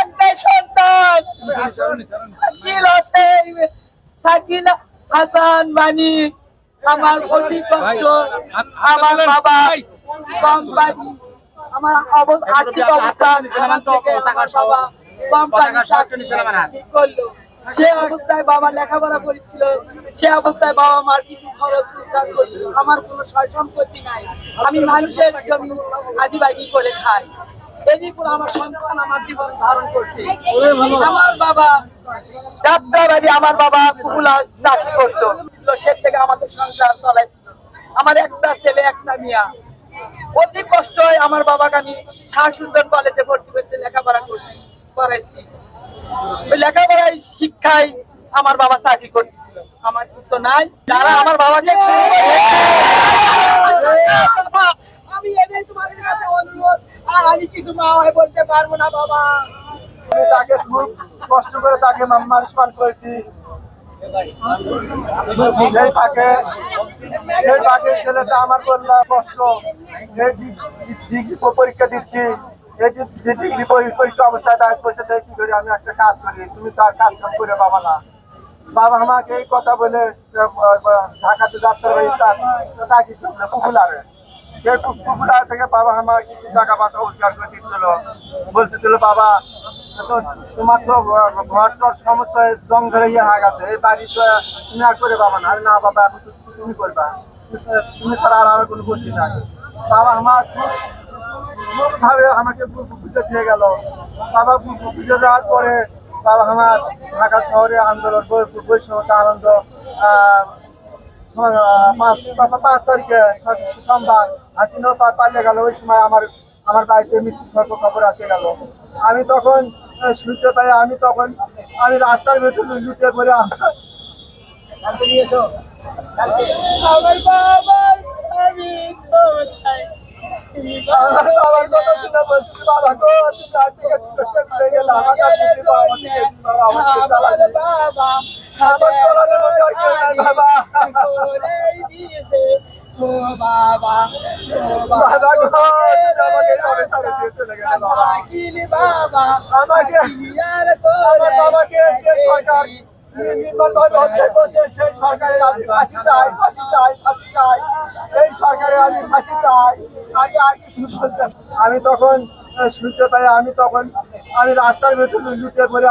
একটাই সন্তান শাকিল হাসান মানিক, আমার অতি কষ্ট, আমার বাবা কোম্পানি, আমার আর্থিক অবস্থান করলো। সে অবস্থায় বাবা লেখাপড়া করেছিল, সে অবস্থায় বাবা মার কিছু খরচ রোজগার করছিল। আমার কোনো সয় সম্পত্তি নাই, আমি মানুষের জমি আদিবাদি করে খাই। এদিকে আমার সন্তান আমার জীবন ধারণ করছে। আমার বাবা যাত্রাবাড়ি, আমার বাবা কুকুলা চাকরি করতো, সে থেকে আমাদের সংসার চলাইছিল। আমার একটা ছেলে একটা মেয়া, অতি কষ্ট হয়। আমার বাবাকে আমি শাহসুন্দর কলেজে ভর্তি করতে লেখাপড়া করাইছি। ওই লেখাপড়ায় শিক্ষায় আমার বাবা চাকরি করতেছিল, আমার কিছু নাই। যারা আমার বাবাকে আমি এটাই তোমাদের কাছে অনুরোধ, আর আমি কিছু মা হয় বলতে পারবো না বাবা। আমি তাকে খুব কষ্ট করে তাকে মানুষ পান করেছি। সেই তাকে ছেলেটা আমার করলে কষ্ট, ডিগ্রি পরীক্ষা দিচ্ছি, এই ডিগ্রি পরীক্ষা অবস্থায় দায়িত্ব বসে কি করি, আমি একটা কাজ করি, তুমি তার কাজ কাম করে বাবা না। বাবা আমাকে এই কথা বলে ঢাকাতে যাত্রাবাড়ি চাকরি করলো পপুলারে। সেই পপুলার থেকে বাবা আমার কিছু টাকা পয়সা রোজগার করে দিচ্ছিল, বলতেছিল বাবা তোমার তো ঘর টর সমস্ত জং ধরে হয়ে গেছে, এই বাড়ি তো তুমি আর করে বাবা না। আরে না বাবা, এখন তুমি করবা, তুমি ছাড়া আর আমার কোনো গতি নাই। বাবা আমার ভাবে আমাকে বুঝে দিয়ে গেল। বাবা বুঝে যাওয়ার পরে বাবা আমার ঢাকা শহরে আন্দোলন, বৈষম্যতা আনন্দ 5 তারিখে সোমবার হাসিনা পালিয়ে গেল। ওই সময় আমার বাড়িতে মৃত্যু খবর আসে গেল। আমি তখন শুনতে পাই, আমি রাস্তার ভেতরে লুটিয়ে পড়ে আমার বাবার কথা শুনে বলছি, বাবা গো তুমি কাছ থেকে বিদায় গেলে আমার কাছে আমার চলানোর মতো আর কেউ নাই বাবা। বাবা গো আমাকে এইভাবে ছাড়ে দিয়ে চলে গেলে বাবা। আমার বাবাকে যে সরকার নির্মমভাবে হত্যা করছে, সেই সরকারের আমি ফাঁসি চাই, ফাঁসি চাই, ফাঁসি চাই। এই সরকারের আমি ফাঁসি চাই, আমি আর কিছু বলতে। আমি তখন শুনতে পাই, আমি রাস্তার ভেতরে লুটিয়ে পড়ে